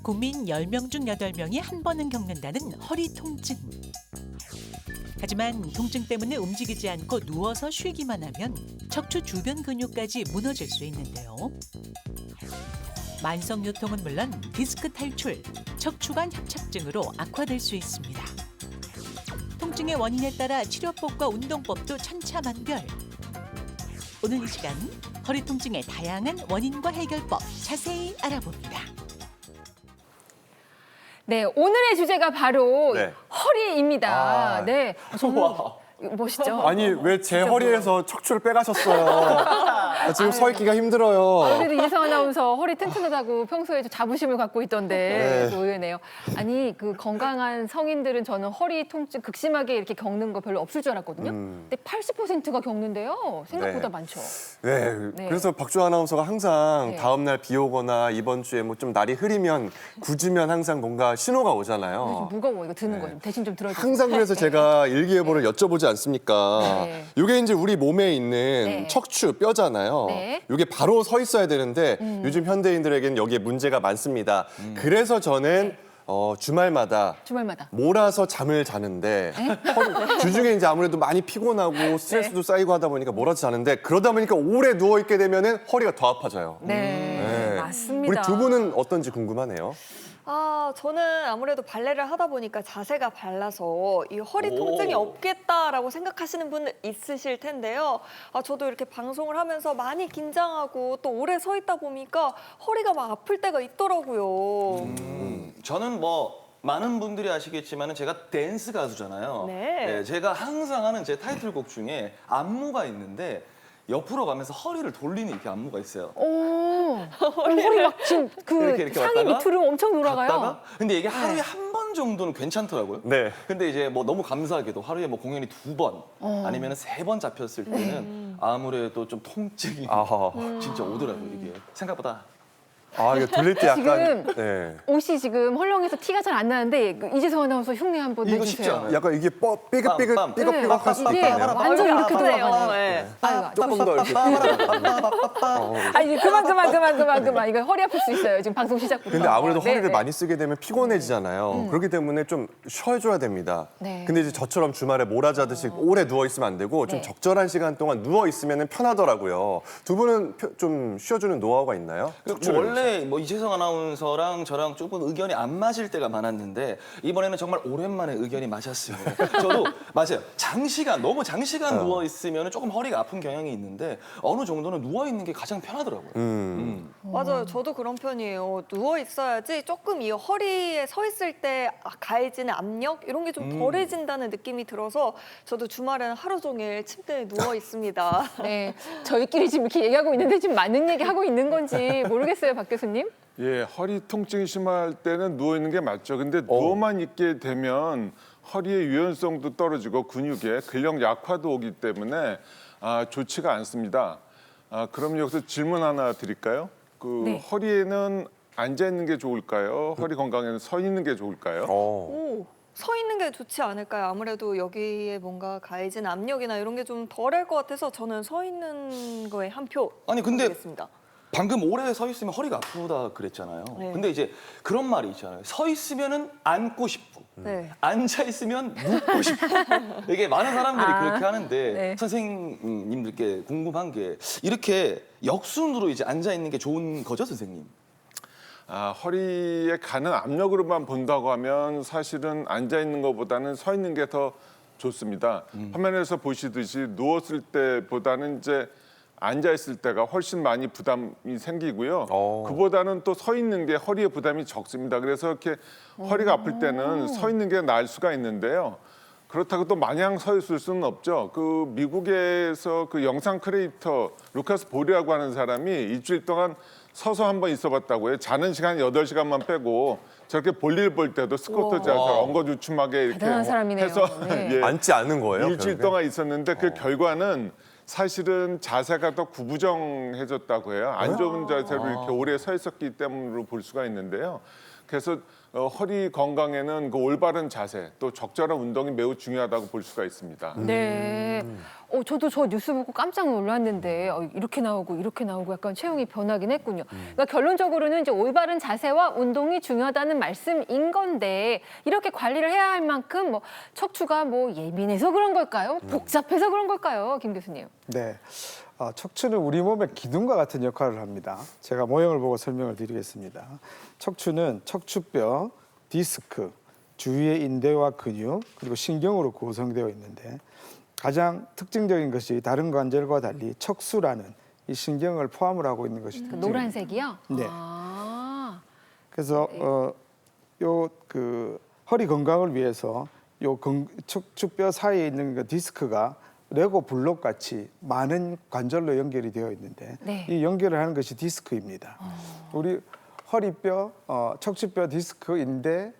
국민 10명 중 8명이 한 번은 겪는다는 허리 통증. 하지만 통증 때문에 움직이지 않고 누워서 쉬기만 하면 척추 주변 근육까지 무너질 수 있는데요. 만성 요통은 물론 디스크 탈출, 척추관 협착증으로 악화될 수 있습니다. 통증의 원인에 따라 치료법과 운동법도 천차만별. 오늘 이 시간 허리 통증의 다양한 원인과 해결법 자세히 알아봅니다. 네, 오늘의 주제가 바로 네. 허리입니다. 아. 네, 정말 멋있죠? 아니 왜 제 허리에서 척추를 빼가셨어요? 지금 서 있기가 힘들어요. 그래도 이혜성 아나운서 허리 튼튼하다고 평소에 좀 자부심을 갖고 있던데 네. 의외네요. 아니 그 건강한 성인들은 저는 허리 통증 극심하게 이렇게 겪는 거 별로 없을 줄 알았거든요. 근데 80%가 겪는데요. 생각보다 네. 많죠. 네, 네. 그래서 박주아 아나운서가 항상 네. 다음 날 비 오거나 이번 주에 뭐 좀 날이 흐리면 굳으면 항상 뭔가 신호가 오잖아요. 좀 무거워 이거 드는 거 좀 대신 좀 들어주세요. 항상 그래서 제가 일기예보를 여쭤보지 않습니까? 네. 이게 이제 우리 몸에 있는 네. 척추 뼈잖아요. 네. 이게 바로 서 있어야 되는데 요즘 현대인들에게는 여기에 문제가 많습니다. 그래서 저는 주말마다 몰아서 잠을 자는데 주중에 이제 아무래도 많이 피곤하고 스트레스도 쌓이고 하다 보니까 몰아서 자는데 그러다 보니까 오래 누워 있게 되면은 허리가 더 아파져요. 네, 맞습니다. 우리 두 분은 어떤지 궁금하네요. 저는 아무래도 발레를 하다 보니까 자세가 발라서 이 허리 통증이 없겠다라고 생각하시는 분 있으실 텐데요. 저도 이렇게 방송을 하면서 많이 긴장하고 또 오래 서 있다 보니까 허리가 막 아플 때가 있더라고요. 저는 뭐 많은 분들이 아시겠지만 제가 댄스 가수잖아요. 네. 제가 항상 하는 제 타이틀곡 중에 안무가 있는데 옆으로 가면서 허리를 돌리는 이렇게 안무가 있어요. 허리 막 지금 그 이렇게 상의 왔다가 밑으로 엄청 돌아가요. 갔다가 근데 이게 하루에 한 번 정도는 괜찮더라고요. 네. 근데 이제 뭐 너무 감사하게도 하루에 뭐 공연이 2번 아니면 3번 잡혔을 때는 아무래도 좀 통증이 아하. 진짜 오더라고요, 이게. 생각보다. 이거 돌릴 때 약간 지금 네. 옷이 지금 헐렁해서 티가 잘 안 나는데 그 이재성 아나운서 흉내 한번 이거 쉽지 내주세요. 않아요. 약간 이게 삐걱삐걱 빰, 빰. 삐걱삐걱할 수도 이게 있거든요. 완전 이렇게 아프네요. 돌아가네요. 네. 아이고, 조금 더 이렇게. 아니 그만 이거 허리 아플 수 있어요. 지금 방송 시작부터. 근데 아무래도 네, 허리를 네. 많이 쓰게 되면 피곤해지잖아요. 그렇기 때문에 좀 쉬어줘야 됩니다. 네. 근데 이제 저처럼 주말에 몰아자듯이 오래 누워 있으면 안 되고 좀 네. 적절한 시간 동안 누워 있으면 편하더라고요. 두 분은 좀 쉬어주는 노하우가 있나요? 척추를 위해서. 원래 뭐 이재성 아나운서랑 저랑 조금 의견이 안 맞을 때가 많았는데 이번에는 정말 오랜만에 의견이 맞았습니다. 저도 맞아요. 너무 장시간 누워 있으면 조금 허리가 아픈 경향이 있는데 어느 정도는 누워 있는 게 가장 편하더라고요. 맞아요. 저도 그런 편이에요. 누워 있어야지 조금 이 허리에 서 있을 때 가해지는 압력 이런 게 좀 덜해진다는 느낌이 들어서 저도 주말에는 하루 종일 침대에 누워 있습니다. 네, 저희끼리 지금 이렇게 얘기하고 있는데 지금 맞는 얘기 하고 있는 건지 모르겠어요, 박 교수님. 예, 허리 통증이 심할 때는 누워 있는 게 맞죠. 근데 누워만 있게 되면 허리의 유연성도 떨어지고 근육에 근력 약화도 오기 때문에 좋지가 않습니다. 그럼 여기서 질문 하나 드릴까요? 네. 허리에는 앉아 있는 게 좋을까요? 허리 건강에는 서 있는 게 좋을까요? 서 있는 게 좋지 않을까요? 아무래도 여기에 뭔가 가해진 압력이나 이런 게 좀 덜할 것 같아서 저는 서 있는 거에 한 표 아니, 근데 드리겠습니다. 방금 오래 서 있으면 허리가 아프다 그랬잖아요. 네. 근데 이제 그런 말이 있잖아요. 서 있으면은 앉고 싶고 네. 앉아 있으면 눕고 싶고 이게 많은 사람들이 그렇게 하는데 네. 선생님들께 궁금한 게 이렇게 역순으로 이제 앉아 있는 게 좋은 거죠, 선생님? 허리에 가는 압력으로만 본다고 하면 사실은 앉아 있는 것보다는 서 있는 게 더 좋습니다. 화면에서 보시듯이 누웠을 때보다는 이제 앉아 있을 때가 훨씬 많이 부담이 생기고요. 그보다는 또 서 있는 게 허리에 부담이 적습니다. 그래서 이렇게 허리가 아플 때는 서 있는 게 나을 수가 있는데요. 그렇다고 또 마냥 서 있을 수는 없죠. 그 미국에서 그 영상 크리에이터 루카스 볼이라고 하는 사람이 일주일 동안 서서 한번 있어봤다고 해요. 자는 시간 8시간만 빼고 저렇게 볼일 볼 때도 스쿼트 자세 엉거주춤하게 이렇게 대단한 사람이네요. 해서 네. 예, 앉지 않는 거예요? 일주일 그러면? 동안 있었는데 그 결과는 사실은 자세가 더 구부정해졌다고 해요. 안 좋은 자세로 이렇게 오래 서 있었기 때문으로 볼 수가 있는데요. 그래서 허리 건강에는 그 올바른 자세 또 적절한 운동이 매우 중요하다고 볼 수가 있습니다. 네. 저도 저 뉴스 보고 깜짝 놀랐는데 이렇게 나오고 약간 체형이 변하긴 했군요. 그러니까 결론적으로는 이제 올바른 자세와 운동이 중요하다는 말씀인 건데 이렇게 관리를 해야 할 만큼 뭐 척추가 뭐 예민해서 그런 걸까요? 복잡해서 그런 걸까요? 김 교수님. 네. 척추는 우리 몸의 기둥과 같은 역할을 합니다. 제가 모형을 보고 설명을 드리겠습니다. 척추는 척추뼈, 디스크, 주위의 인대와 근육, 그리고 신경으로 구성되어 있는데 가장 특징적인 것이 다른 관절과 달리 척수라는 이 신경을 포함을 하고 있는 것이 특징입니다. 노란색이요? 네. 아. 그래서 허리 건강을 위해서 척추뼈 사이에 있는 그 디스크가 레고 블록 같이 많은 관절로 연결이 되어 있는데 네. 이 연결을 하는 것이 디스크입니다. 우리 허리뼈, 척추뼈, 디스크, 인대,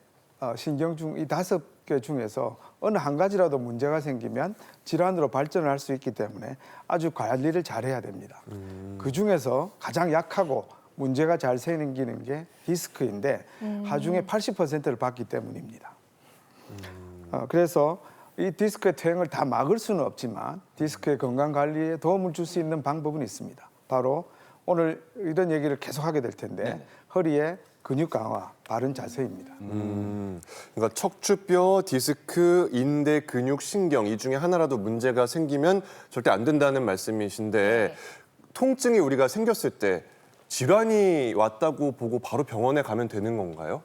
신경 중 이 5개 중에서 어느 한 가지라도 문제가 생기면 질환으로 발전을 할 수 있기 때문에 아주 관리를 잘해야 됩니다. 그 중에서 가장 약하고 문제가 잘 생기는 게 디스크인데 하중에 80%를 받기 때문입니다. 그래서 이 디스크의 퇴행을 다 막을 수는 없지만 디스크의 건강 관리에 도움을 줄 수 있는 방법은 있습니다. 바로 오늘 이런 얘기를 계속하게 될 텐데 허리의 근육 강화, 바른 자세입니다. 그러니까 척추뼈, 디스크, 인대, 근육, 신경 이 중에 하나라도 문제가 생기면 절대 안 된다는 말씀이신데 통증이 우리가 생겼을 때 질환이 왔다고 보고 바로 병원에 가면 되는 건가요?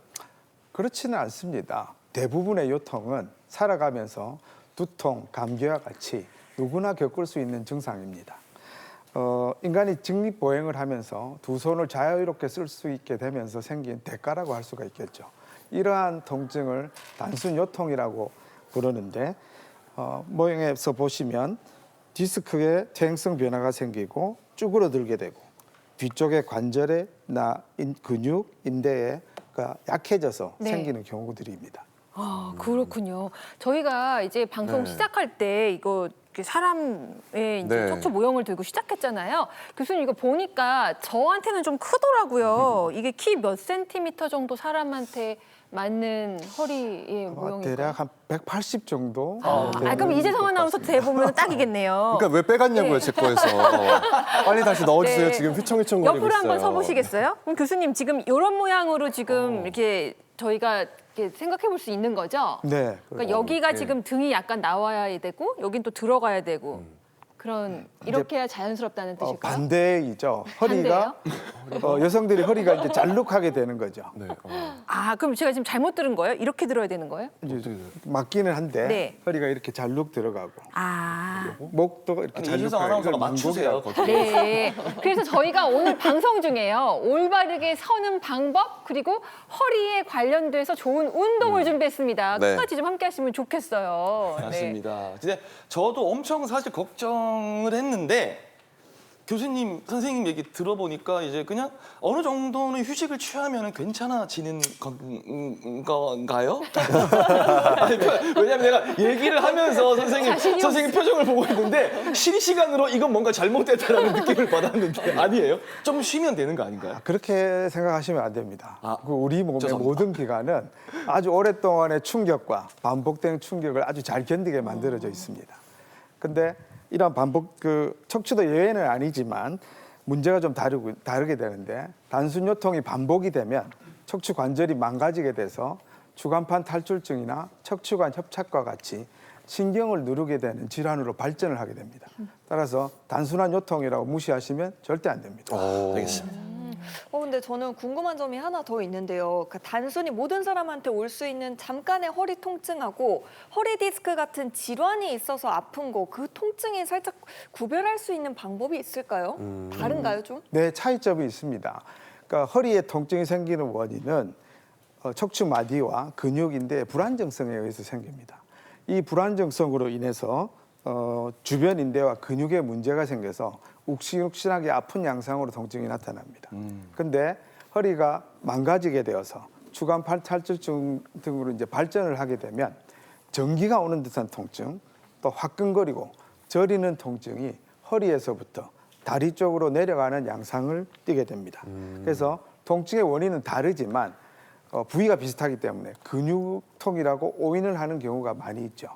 그렇지는 않습니다. 대부분의 요통은 살아가면서 두통, 감기와 같이 누구나 겪을 수 있는 증상입니다. 인간이 직립보행을 하면서 두 손을 자유롭게 쓸 수 있게 되면서 생긴 대가라고 할 수가 있겠죠. 이러한 통증을 단순 요통이라고 부르는데 모형에서 보시면 디스크에 퇴행성 변화가 생기고 쭈그러들게 되고 뒤쪽의 관절에 근육, 인대에 약해져서 네. 생기는 경우들입니다. 아, 그렇군요. 저희가 이제 방송 시작할 때 이거 사람의 이제 네. 척추 모형을 들고 시작했잖아요. 교수님 이거 보니까 저한테는 좀 크더라고요. 이게 키 몇 센티미터 정도 사람한테 맞는 허리의 모형인가요? 대략 한 180 정도. 그럼 이재성 아나운서 대보면 딱이겠네요. 그러니까 왜 빼갔냐고요, 네. 제 거에서. 빨리 다시 넣어주세요. 네. 지금 휘청휘청거리고 옆으로 있어요. 한번 서보시겠어요? 그럼 교수님 지금 이런 모양으로 지금 이렇게 저희가 이렇게 생각해 볼 수 있는 거죠? 네. 그러니까 여기가 지금 등이 약간 나와야 되고 여긴 또 들어가야 되고 그런 이렇게 해야 자연스럽다는 뜻일까요? 반대이죠. 허리가 여성들이 허리가 이제 잘록하게 되는 거죠. 네. 그럼 제가 지금 잘못 들은 거예요? 이렇게 들어야 되는 거예요? 이제 맞기는 한데 네. 허리가 이렇게 잘록 들어가고 아, 목도 이렇게 이재성 잘록. 아나운서가 맞추세요. 네. 그래서 저희가 오늘 방송 중에요. 올바르게 서는 방법 그리고 허리에 관련돼서 좋은 운동을 준비했습니다. 네. 끝까지 좀 함께 하시면 좋겠어요. 네. 맞습니다. 근데 저도 엄청 사실 걱정을 했는데 교수님, 선생님 얘기 들어보니까 이제 그냥 어느 정도는 휴식을 취하면 괜찮아지는 건가요? 왜냐면 내가 얘기를 하면서 선생님 표정을 보고 있는데 실시간으로 이건 뭔가 잘못됐다라는 느낌을 받았는데 아니에요? 좀 쉬면 되는 거 아닌가요? 그렇게 생각하시면 안 됩니다. 그 우리 몸의 죄송합니다. 모든 기관은 아주 오랫동안의 충격과 반복된 충격을 아주 잘 견디게 만들어져 있습니다. 근데 이런 척추도 예외는 아니지만 문제가 좀 다르게 되는데 단순 요통이 반복이 되면 척추 관절이 망가지게 돼서 주간판 탈출증이나 척추관 협착과 같이 신경을 누르게 되는 질환으로 발전을 하게 됩니다. 따라서 단순한 요통이라고 무시하시면 절대 안 됩니다. 알겠습니다. 근데 저는 궁금한 점이 하나 더 있는데요. 그러니까 단순히 모든 사람한테 올 수 있는 잠깐의 허리 통증하고 허리 디스크 같은 질환이 있어서 아픈 거, 그 통증이 살짝 구별할 수 있는 방법이 있을까요? 다른가요, 좀? 네, 차이점이 있습니다. 그러니까 허리에 통증이 생기는 원인은 척추 마디와 근육인데 불안정성에 의해서 생깁니다. 이 불안정성으로 인해서 주변 인대와 근육에 문제가 생겨서 욱신욱신하게 아픈 양상으로 통증이 나타납니다. 그런데 허리가 망가지게 되어서 주간판 탈출증 등으로 이제 발전을 하게 되면 전기가 오는 듯한 통증, 또 화끈거리고 저리는 통증이 허리에서부터 다리 쪽으로 내려가는 양상을 띠게 됩니다. 그래서 통증의 원인은 다르지만 부위가 비슷하기 때문에 근육통이라고 오인을 하는 경우가 많이 있죠.